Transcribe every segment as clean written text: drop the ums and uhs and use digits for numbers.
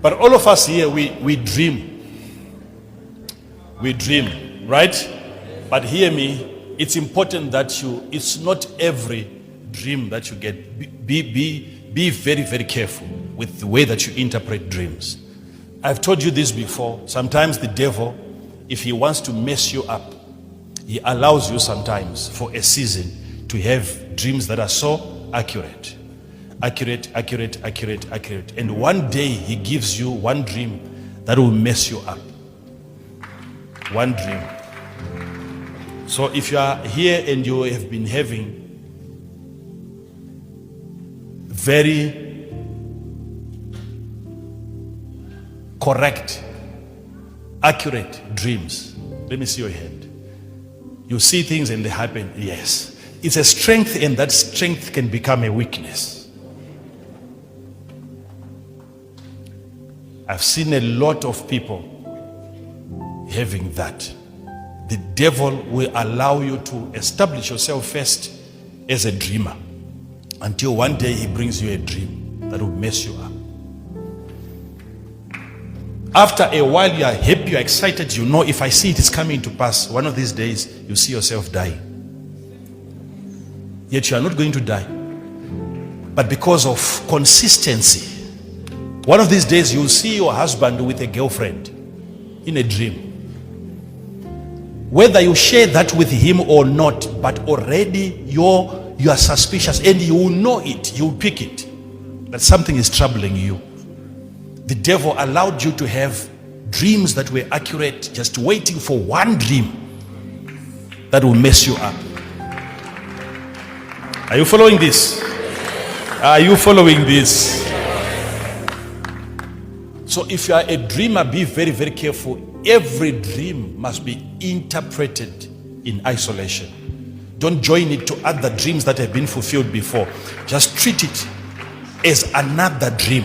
But all of us here, we dream. We dream, right? But hear me, it's important that it's not every dream that you get. Be very, very careful with the way that you interpret dreams. I've told you this before. Sometimes the devil, if he wants to mess you up, he allows you sometimes for a season to have dreams that are so accurate. Accurate. And one day he gives you one dream that will mess you up. One dream. So if you are here and you have been having very correct, accurate dreams, let me see your hand. You see things and they happen. Yes. It's a strength, and that strength can become a weakness. I've seen a lot of people having that. The devil will allow you to establish yourself first as a dreamer until one day he brings you a dream that will mess you up. After a while, you are happy, you are excited, you know, if I see it is coming to pass, one of these days you see yourself dying. Yet you are not going to die. But because of consistency, one of these days you will see your husband with a girlfriend in a dream. Whether you share that with him or not, but already you are suspicious, and you will know it, you will pick it, that something is troubling you. The devil allowed you to have dreams that were accurate, just waiting for one dream that will mess you up. Are you following this? Are you following this? So if you are a dreamer, be very, very careful. Every dream must be interpreted in isolation. Don't join it to other dreams that have been fulfilled before. Just treat it as another dream.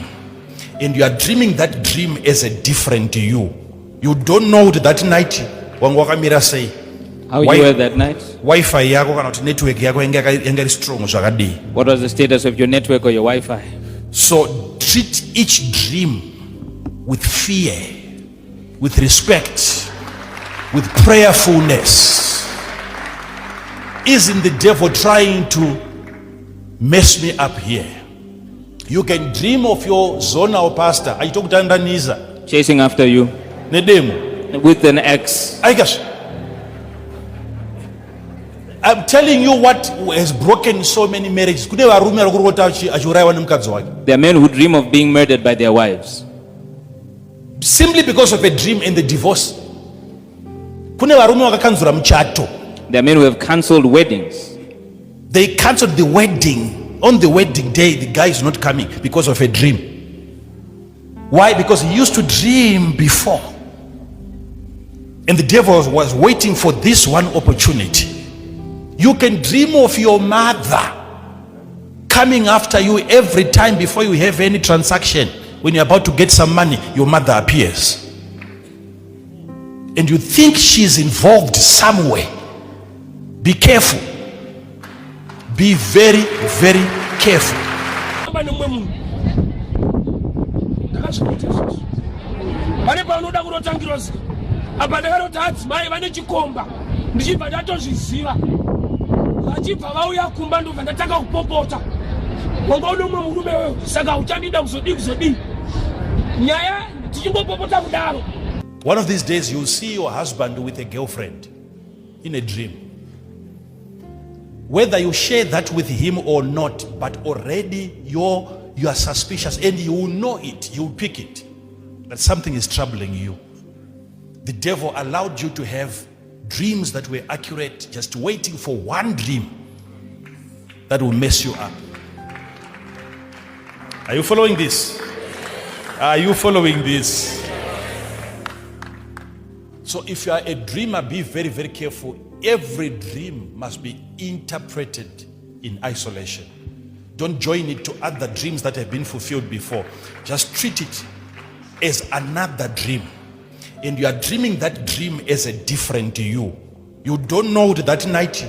And you are dreaming that dream as a different you. You don't know that night. Say, how you were that night? Wi-Fi yako kana network yako engari strong zvakadi. What was the status of your network or your Wi-Fi? So treat each dream with fear, with respect, with prayerfulness. Isn't the devil trying to mess me up here? You can dream of your zona or pastor. I talk to chasing after you with an axe. I guess I'm telling you what has broken so many marriages. There are men who dream of being murdered by their wives simply because of a dream and the divorce. There are men who have cancelled weddings. They cancelled the wedding. On the wedding day, the guy is not coming because of a dream. Why? Because he used to dream before. And the devil was waiting for this one opportunity. You can dream of your mother coming after you every time before you have any transaction. When you're about to get some money, your mother appears. And you think she's involved somewhere. Be careful. Be very, very careful. One of these days you'll see your husband with a girlfriend in a dream. Whether you share that with him or not, but already you are suspicious, and you will know it, you will pick it, that something is troubling you. The devil allowed you to have dreams that were accurate, just waiting for one dream that will mess you up. Are you following this? Are you following this? So if you are a dreamer, be very, very careful. Every dream must be interpreted in isolation. Don't join it to other dreams that have been fulfilled before. Just treat it as another dream. And you are dreaming that dream as a different you. You don't know that night.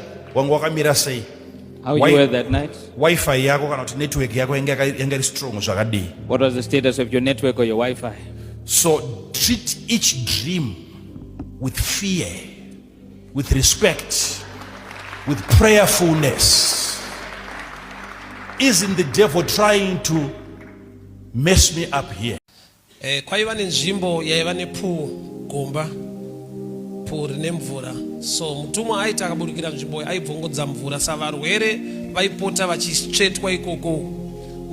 How you were that night? Wi-Fi yako kana kuti network yako yanga strong zvakadii. What was the status of your network or your Wi-Fi? So treat each dream with fear, with respect, with prayerfulness. Isn't the devil trying to mess me up here? Kwaiva nenzvimbo yaiva nepuu gomba puu rine mvura. So mutumwa aita akaburikira nzvimbo aibvongodza mvura savarwere vaipota vachitsvetwa ikoko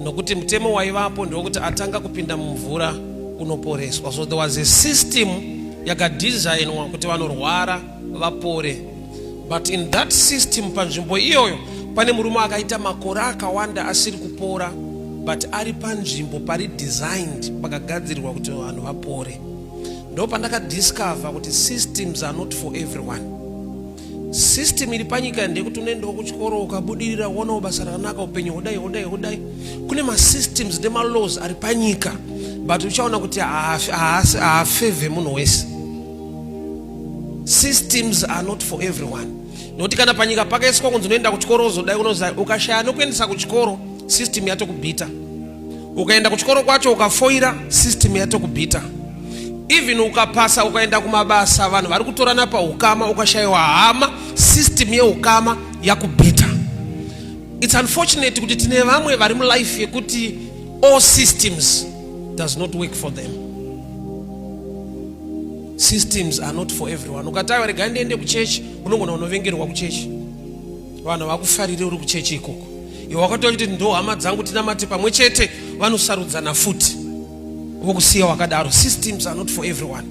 nokuti mutemo waivapo ndokuti atanga kupinda mumvura unoporeswa. So there was a system yakadesignwa kuti vanorwara vapore. But in that system panzvimbo iyoyo pane murume akaita makore akawanda asiri kupora, but ari panzvimbo pari designed pakagadzirirwa kuti vanhu vapore. Ndo pandakadiscover kuti systems are not for everyone. System iri panyika ndekuti unoendawo kuchikoro ukabudirira uonawo basa rakanaka upenyu hodai. Kune masystems nemalaws ari panyika, but uchaona kuti haafavhe munhu wese. Systems are not for everyone. Noti kana panyika pakaiswa kunzi unoenda kuchikoro uzodai unoza ukashaya nokuendesa kuchikoro system yatokubhita. Ukaenda kuchikoro kwacho ukafoira system yatokubhita. Even ukapasa ukaenda kumabasa vanhu vari kutorana paukama ukashayiwa hama system yeukama yakubhita. It's unfortunate kuti tine vamwe vari mulife yekuti all systems does not work for them. Systems are not for everyone. Ukatawa rega ndiende kuchechi unongona unovengerwa kuchechi. Vanhu vakufarire uri kuchechi ikoko. Iwe wakatoa kuti ndo hama dzangu tinamate pamwe chete vanosarudzana futi. Vokusiya wakadaro. Systems are not for everyone.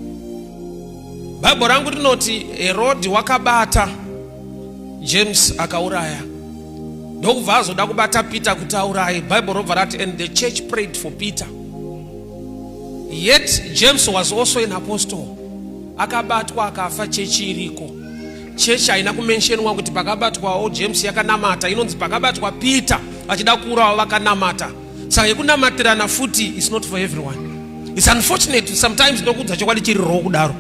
Bible rangu rinoti Herod wakabata James akauraya. Ndokubva azoda kubata Peter kuti auraye. Bible robva rati and the church prayed for Peter. Yet James was also an apostle. Akabatwa akafa chechi iriko. Chechi haina kumentionwa kuti pakabatwa James yakanamata, inonzi pakabatwa Peter achida kuurawa vakanamata. Saka yekunamatirana futi is not for everyone. It's unfortunate sometimes nokudza chokwadi chiri ro kudaro.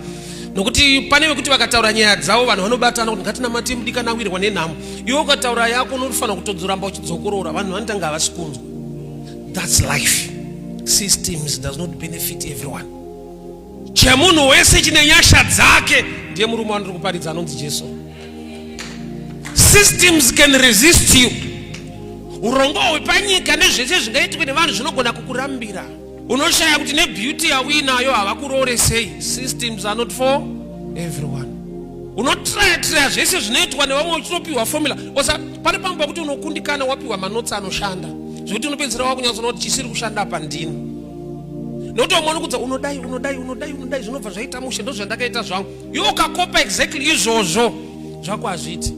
Nokuti panewe kuti vakataura nyaya dzavo vanhu vanobatana kuti ngatinamate mudikana awirwa nenhamo. Iwe ukataura yako unofanira kutodzoramba uchidzokorora vanhu vanotanga havasikunzwa. That's life. Systems does not benefit everyone. Chemunhu wese chine nyasha dzake ndiye murume wandiri kuparidza anonzi Jesu. Systems can resist you. Urongo hwepanyika nezvese zvingaitwa nevanhu zvinogona kukurambira. Unoshaya kuti nebeauty yawinayo havakuroresei. Systems are not for everyone. Unotraya zvese zvinoitwa nevamwe uchinopiwa formula. Osa pane pamba kuti unokundikana wapiwa manotsi anoshanda. Zvekuti unopedzera wakunyatsa kuti chisiri kushanda pandini. Nokuti wamwana kudza unodai zvinobva zvaita mushe ndo zvandakaita zvangu. Iwe ukakopa exactly izvozvo zvako hazviti.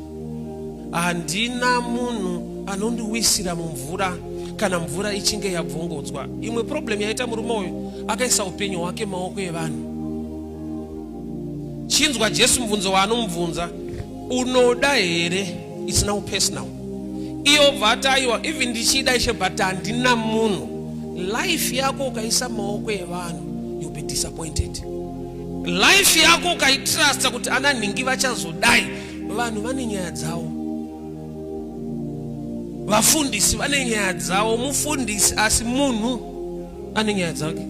Handina munhu anondiwisira mumvura kana mvura ichinge yabvongodzwa. Imwe problem yaita murume uyu akaisa upenyu hwake maoko evanhu. Chinzwa Jesu mubvunzo waanomubvunza, unoda here? It's now personal. Iyo bvataiwa even ndichida ishe but handina munhu. Life yako ukaisa maoko evanhu you'll be disappointed. Life yako ukaitrust kuti ananhingi vachazodai. Vanhu vane nyaya dzavo. Vafundisi vane nyaya dzavo. Mufundisi asi munhu ane nyaya dzake.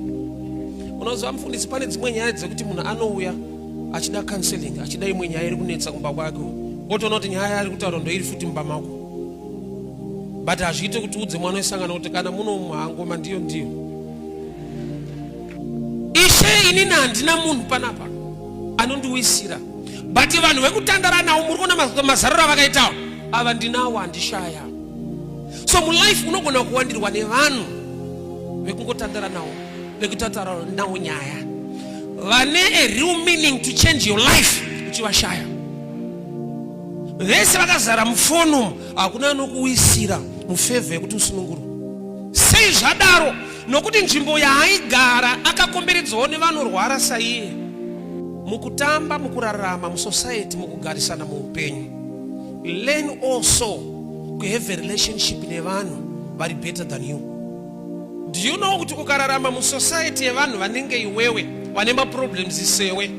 Unoziva mufundisi pane dzimwe nyaya dzekuti munhu anouya achida counseling, achida imwe nyaya iri kunetsa kumba kwake. Otoona kuti nyaya ari kutaura ndoiri futi mumba mako. But hazviite kuti udze mwana wesangano kuti kana muno muhangoma ndiyo. Ishe inini handina munhu panapa anondiwisira. But vanhu vekutandara nawo muri kuona mazarura vakaitawo ava ndinawo handishaya. So mulife unogona kuwandirwa nevanhu vekungotandara nawo, vekutaura nawo nyaya. Vane a real meaning to change your life uchivashaya. Vese vakazara mufonu hakuna anokuwisira mufevhe yekuti usununguru. Sei zvadaro? Nokuti nzvimbo yaaigara akakomberedzwawo nevanorwara saiye. Mukutamba, mukurarama, musociety, mukugarisana muupenyu. Learn also to have a relationship nevanhu vari better than you. Do you know kuti ukararama musociety yevanhu vanenge iwewe vane maproblems isewe,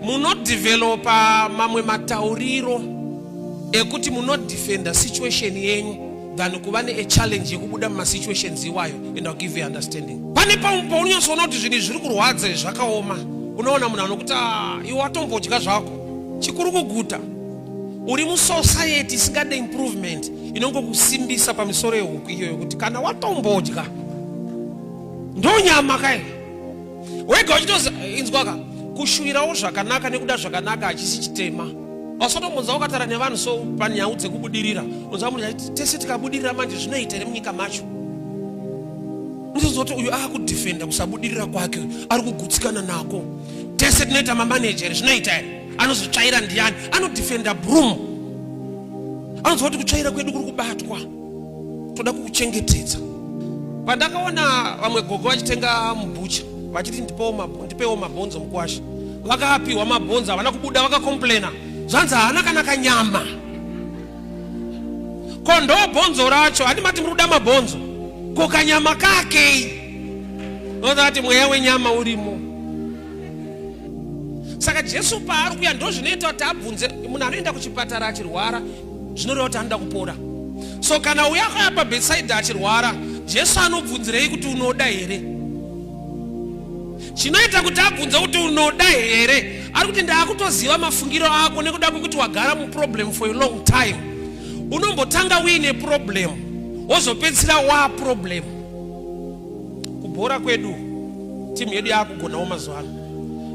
munodevelopa mamwe matauriro ekuti munot defender situation yenyu than kuva a challenge yekubuda muma situations iwayo, and I'll give you understanding. Pane paunyasoona kuti zvinhu zviri kurwadza zvakaoma, unoona munhu anokuti iwe watombodya zvako chikuru kuguta, uri musociety isingade improvement inongokusimbisa pamusoro yehuku iyoyo kuti kana watombodya ndonyama kai wega uchitoinzwaka kushuvirawo zvakanaka nekuda zvakanaka hachisi chitema. Wasotombonza wakatara nevanhu so panyau dzekubudirira unzwa munhu achiti tese tikabudirira manje zvinoita ere munyika macho. Unozoti uyu akudefenda kusabudirira kwake, ari kugutsikana nako. Tese tinoita mamanejeri zvinoita ere, anozotsvaira ndiani, anodefenda broom. Anozwa kuti kutsvaira kwedu kuri kubatwa, toda kukuchengetedza. Pandakaona vamwe gogo vachitenga mubucha vachiti ndipewo mabhonzo mukwasha, vakapiwa mabhonzo havana kubuda, vakakomplaina zvanzi haana kana kanyama. Ko ndo bhonzo racho, handi mati muri kuda mabhonzo, ko kanyama kake nozati mweya wenyama urimo. Saka Jesu paari kuya ndo zvinoita kuti abvunze munhu anoenda kuchipatara achirwara, zvinoreva kuti anoda kupora. So kana uya akauya pabedside achirwara, Jesu anobvunzirei kuti unoda here. Chinoita kuti abvunze kuti unoda here, ari kuti ndaakutoziva mafungiro ako nekuda kwekuti wagara muproblem for a long time. Unombotanga uine problem wozopedzisira wa problem. Kubhora kwedu timu yedu yakugonawo mazuva ano,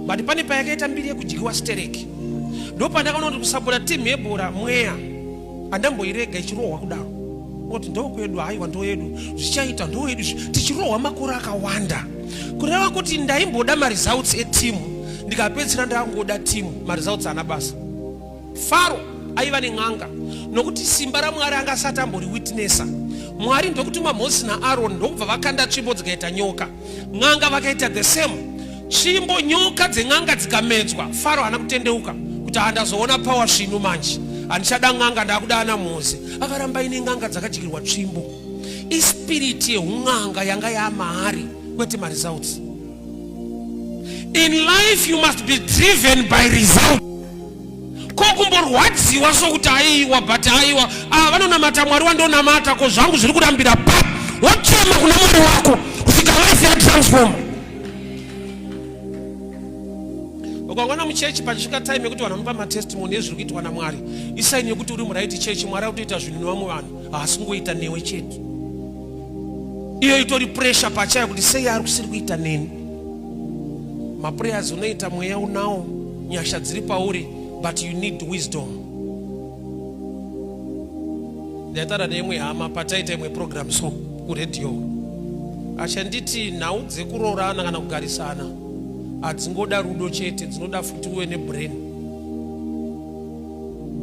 but pane payakaita mbiri yekudyiwa stereki. Ndo pandakaona kuti kusapota timu yebhora mweya andamboirega ichirohwa kudaro, kuti ndo kwedu haiwa ndo yedu zvichaita ndo yedu tichirohwa makore akawanda, kureva kuti ndaimboda maresults etimu ndikapedzisira ndakangoda timu maresults ana basa. Faro aiva nen'anga nokuti simba raMwari angasati ambori witnessa. Mwari ndokutuma Moses naAaron ndokubva vakanda tsvimbo dzikaita nyoka, n'anga vakaita the same. Tsvimbo nyoka dzen'anga dzikamedzwa, Faro haana kutendeuka kuti andazoona power zvinu manje, handichada n'anga ndakuda ana Mose. Akaramba ine n'anga dzakadyirwa tsvimbo. Ispiriti yeun'anga yanga yamahari kwete maresults. In life you must be driven by result. Ko kumborwadziwa sokuti aiwa but aiwa vanonamata Mwari wandonamata, ko zvangu zviri kurambira pa wachema kuna Mwari wako kusvika life ya transform. Ukangwana muchechi pachisvika time yekuti vanhu vanopa matestimony ezviri kuitwa naMwari, isaini yekuti uri muraiti chechi, Mwari akutoita zvinhu nevamwe vanhu, haasi kungoita newe chete. Iyo itori pressure pachayo kuti sei ari kusiri kuita neni. Maprayers unoita mweya unawo, nyasha dziri pauri, but you need wisdom. Ndataura neimwe hama pataita imwe program so kuredio, achanditi nhau dzekurorana kana kugarisana hadzingoda rudo chete, dzinoda futi uwe nebrain,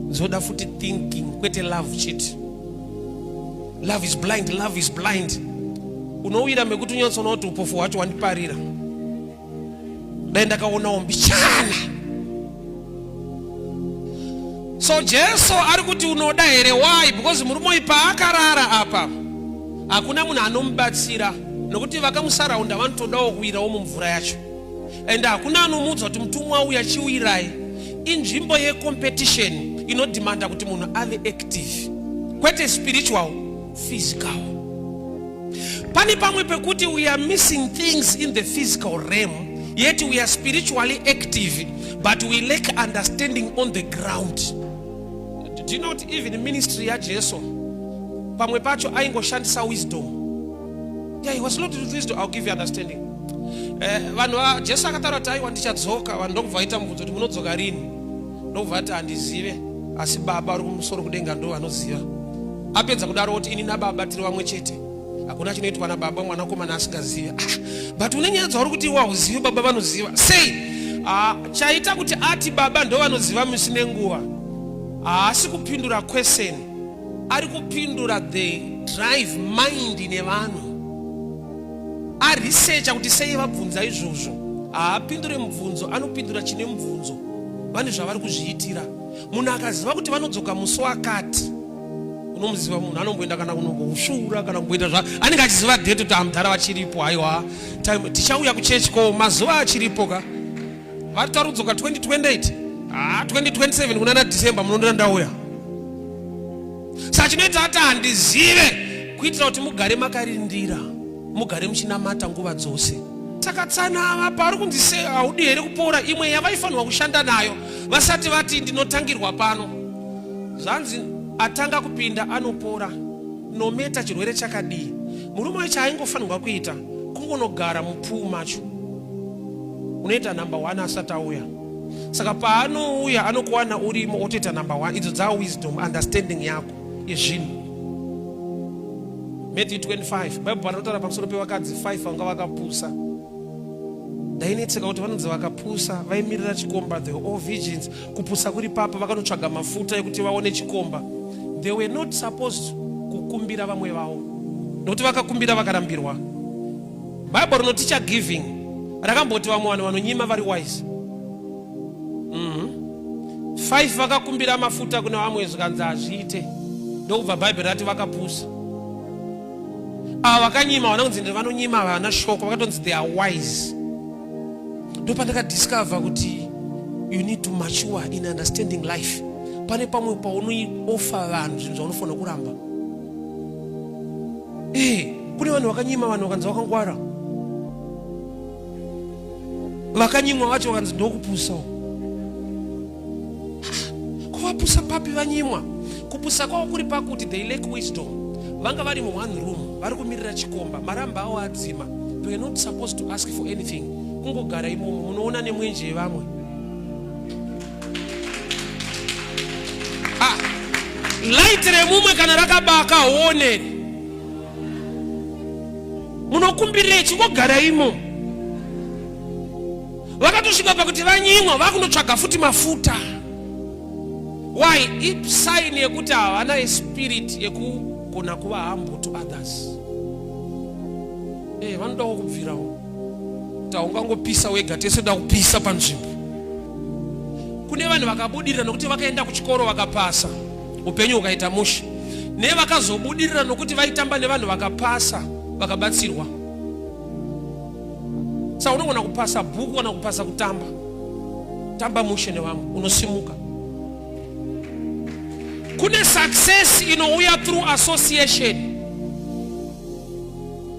dzinoda futi thinking kwete love chete. Love is blind, love is blind. Unowira mekuti unyatsoona kuti upofu hwacho wandiparira, dai ndakaonawo mbichana. So Jesu ari kuti unoda here. Why? Because murume uyu paakarara apa hakuna munhu anomubatsira, nokuti vakamusaraunda vanotodawo kuwirawo mumvura yacho, and hakuna anomuudza kuti mutumwa uyu achiwirai. Inzvimbo yecompetition inodimanda kuti munhu ave active, kwete spiritual, physical. Pane pamwe pekuti we are missing things in the physical realm, yet we are spiritually active, but we lack understanding on the ground. Do you know that even in ministry ya Jesu pamwe pacho aingoshandisa wisdom? Yeah, he was loaded with wisdom. I'll give you understanding. Vanhu va Jesu akataura kuti aiwa ndichadzoka, vanhu ndokubva vaita mubvunzo kuti munodzoka rini, ndokubva ati handizive, asi Baba ari kumusoro kudenga ndo anoziva. Apedza kudaro kuti ini naBaba tiri vamwe chete, hakuna chinoitwa naBaba mwanakomana asingazive. But unenyeredza uri kuti iwe hauzivi, Baba vanoziva. Sei chaita kuti ati Baba ndo vanoziva musi nenguva, haasi kupindura question, ari kupindura the drive mind nevanhu. Arisearcha kuti sei vabvunza izvozvo, haapindure mubvunzo, anopindura chine mubvunzo. Vane zvavari kuzviitira. Munhu akaziva kuti vanodzoka musi wakati, unomuziva munhu anomboenda kana kunombosvura kana kumboita zva, anenge achiziva date kuti amudhara vachiripo, haiwa time tichauya kuchechi ko mazuva achiripo ka, vari tauri kudzoka 2028, 2027 kuna December munondoda ndauya. Saka chinoita ati handizive kuitira kuti mugare makarindira, mugare muchinamata nguva dzose. Saka tsanama pauri kunzi haudi here kupora, imwe yavaifanirwa kushanda nayo vasati vati ndinotangirwa pano. Zvanzi atanga kupinda anopora, nometa chirwere chakadii. Murume wacho aingofanirwa kuita kungonogara mupuu macho, unoita number 1 asati auya. Saka paanouya anokuwana urimo otoita number 1. Idzo dzaa wisdom, understanding yako yezvinhu. Matthew 25 Bible panotaura pamusoro pevakadzi 5 vanga vakapusa. Ndainetseka kuti vanonzi vakapusa vaimirira chikomba, they were all virgins. Kupusa kuri papa vakanotsvaga mafuta ekuti vaone chikomba. They were not supposed kukumbira vamwe vavo, nokuti vakakumbira vakarambirwa. Bible rinoticha giving rakamboti vamwe vanhu vanonyima vari wise. 5 vakakumbira mafuta kuna vamwe zvikanzi hazviite, ndokubva Bible rati vakapusa. Ava vakanyima vana kunzi vanonyima vana shoko, vakatonzi they are wise. Ndopandakadiscover kuti you need to mature in understanding life. Pane pamwe paunoioffer vanhu zvinhu zvaunofanira kuramba. Kune vanhu vakanyima, vanhu vakanzi vakangwara. Vakanyimwa vacho vakanzi ndokupusa. Kuvapusa papi vanyimwa? Kupusa kwavo kuri pakuti they lack wisdom. Vanga vari mu one room, vari kumirira chikomba, maramba avo adzima. They were not supposed to ask for anything. Kungogara imomo, munoona nemwenje yevamwe. Light remumwe kana rakabaka one. Munokumbirire chingogara imo. Vakatosvika pakuti vanyimwa vakunotsvaga futi mafuta. Why? Sign yekuti havana spirit yekugona kuva humble to others. Vanoda kubvirawo. Ungangopisa wega, tese da kupisa panzvimbo. Kune vanhu vakabudirira nokuti vakaenda kuchikoro vakapasa, upenyu ukaita musha. Nevakazobudirira nokuti vaitamba nevanhu vakapasa, vakabatsirwa. Saka unogona kupasa bhuku kana kupasa kutamba. Tamba musha nevamwe, unosimuka. Kune success inouya through association.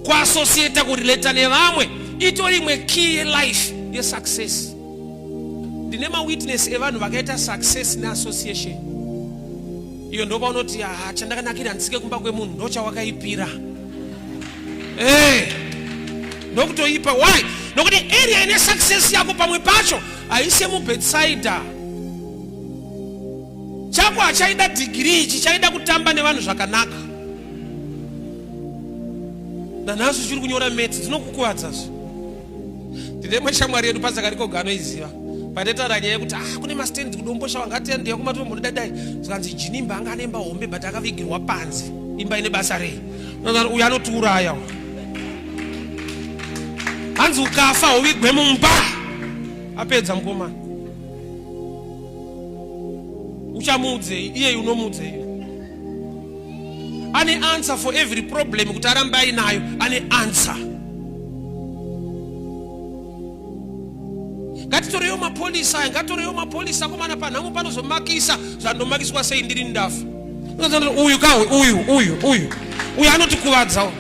Kuassociate, kurelata nevamwe itori imwe key life ye success. Ndine mawitness evanhu vakaita success ne association. Iyo ndo vanoti chandakanakira ndisike kumba kwemunhu ndo chawakaipira. Ndokutoipa. Why? Nokuti area ine success yako pamwe pacho aise mu bedside. Chako achaida degree, chichaida kutamba nevanhu zvakanaka. Nanazo chiri kunyora maths dzinokukuwadza. Ndine shamwari yedu pazakariko gano iziva. Pandetaura nyaya yekuti kune mastendi kudombosha wangatende kumatombo dai. Zvanzi jinimba anga anemba hombe but akavigirwa panzi. Imba ine basa rei. Uyu anotiuraya. Hanzi ukafa uvigwe mumba. Apedza mukomana. Uchamudze iye unomudze. Ane answer for every problem kuti aramba ainayo, ane answer. Ngatitoriyo mapolisa komana panhangu panozomakisa zvandomakiswa sei ndiri ndafa. Uyu anotikuvadzawo.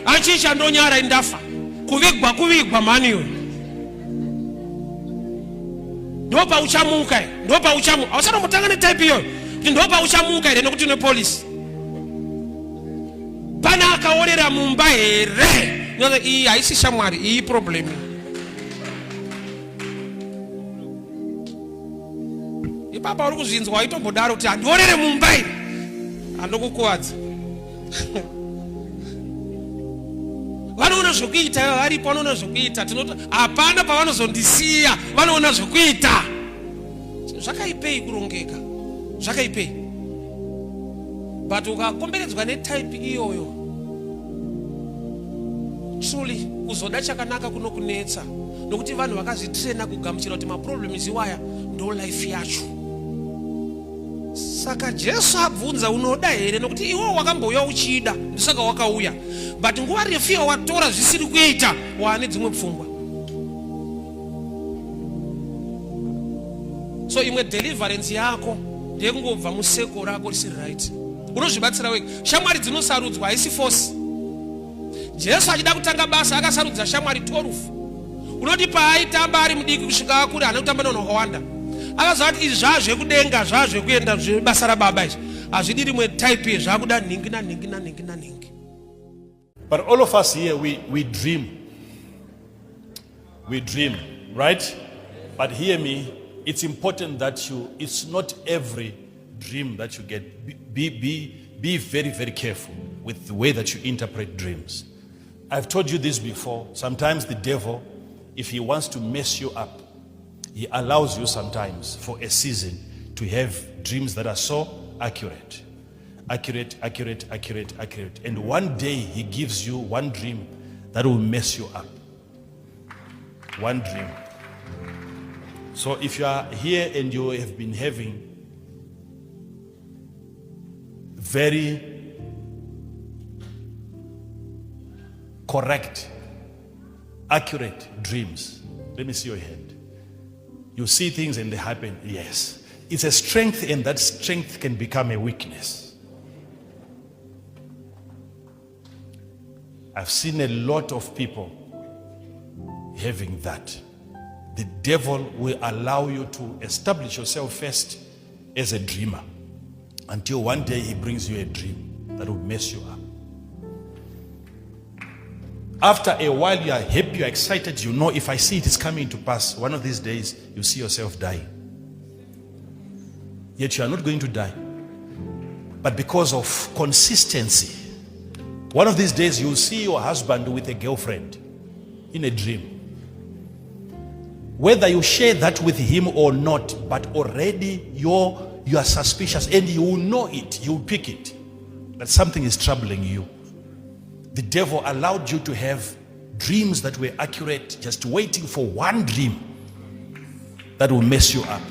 Achicha ndonyara indafa. Kuvigwa maniyo. Ndopa uchamuka. Ausana mutanga ne type iyo. Ndopa uchamuka ire nokuti ne police. Pana akaorera mumba here. Nyoza iyi haisi shamwari, iyi problem. Ipapa uri kuzvinzwa waitombodaro kuti andiorere mumba ire. Andokukuwadza. Vanoona zvokuita varipo, vanoona zvokuita. Hapana pavanozondisiya, vanoona zvokuita. Zvakaipei kurongeka. Zvakaipei. But ukakomberedzwa netype iyoyo, truly kuzoda chakanaka kunokunetsa. Nokuti vanhu vakazvitrena kugamuchira kuti maproblems iwaya ndo life yacho. Saka Jesu abvunza unoda here, nokuti iwo wakambouya uchida ndisaka wakauya. But nguva refu watora zvisiri kuita wane dzimwe pfungwa. So imwe deliverance yako ndekungobva museko rako risiri right. Unozvibatsira wega. Shamwari dzinosarudzwa haisi force. Jesu achida kutanga basa akasarudza shamwari 12. Unoti paaitamba ari mudiki kusvika akuri haana kutamba navanhu vakawanda. Akaziva kuti izvi zvazvekudenga zvazvekuenda zvebasa rababa izvi hazvidi rimwe type yezvakuda ningi naningi naningi naningi. But all of us here, we dream. We dream, right? But hear me, it's important that it's not every dream that you get. Be very, very careful with the way that you interpret dreams. I've told you this before. Sometimes the devil, if he wants to mess you up, he allows you sometimes for a season to have dreams that are so accurate. Accurate. And one day he gives you one dream that will mess you up. One dream. So if you are here and you have been having very correct, accurate dreams, let me see your hand. You see things and they happen, yes. It's a strength, and that strength can become a weakness. I've seen a lot of people having that. The devil will allow you to establish yourself first as a dreamer until one day he brings you a dream that will mess you up. After a while, you are happy, you are excited, you know if I see it is coming to pass, one of these days you see yourself dying. Yet you are not going to die. But because of consistency, one of these days you will see your husband with a girlfriend in a dream. Whether you share that with him or not, but already you are suspicious, and you will know it, you will pick it, that something is troubling you. The devil allowed you to have dreams that were accurate, just waiting for one dream that will mess you up.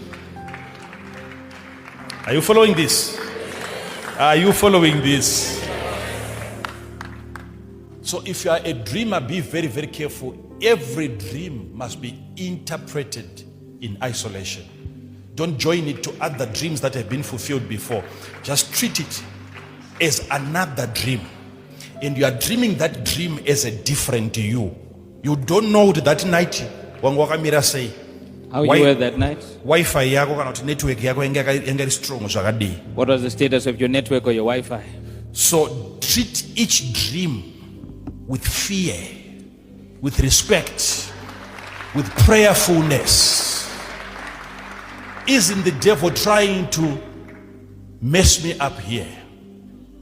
Are you following this? Are you following this? So if you are a dreamer, be very, very careful. Every dream must be interpreted in isolation. Don't join it to other dreams that have been fulfilled before. Just treat it as another dream. And you are dreaming that dream as a different you. You don't know that night. Say, how you were that night? Wi-Fi yako kana network yako engari strong zvakadii. What was the status of your network or your Wi-Fi? So treat each dream with fear, with respect, with prayerfulness. Isn't the devil trying to mess me up here?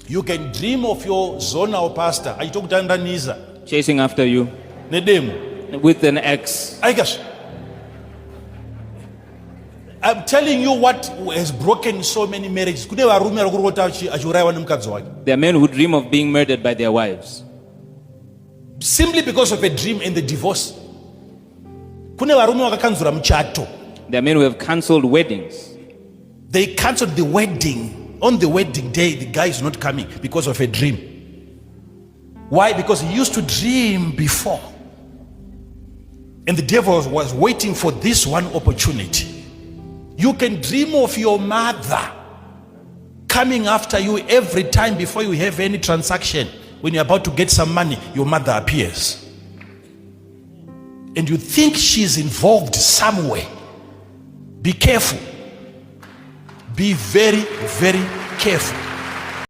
You can dream of your zonal pastor. I talk to chasing after you with an axe. I guess. I'm telling you what has broken so many marriages. There are men who dream of being murdered by their wives simply because of a dream and the divorce. There are men who have cancelled weddings. They cancelled the wedding. On the wedding day, the guy is not coming because of a dream. Why? Because he used to dream before. And the devil was waiting for this one opportunity. You can dream of your mother coming after you every time before you have any transaction. When you're about to get some money, your mother appears. And you think she's involved somewhere. Be careful. Be very, very careful.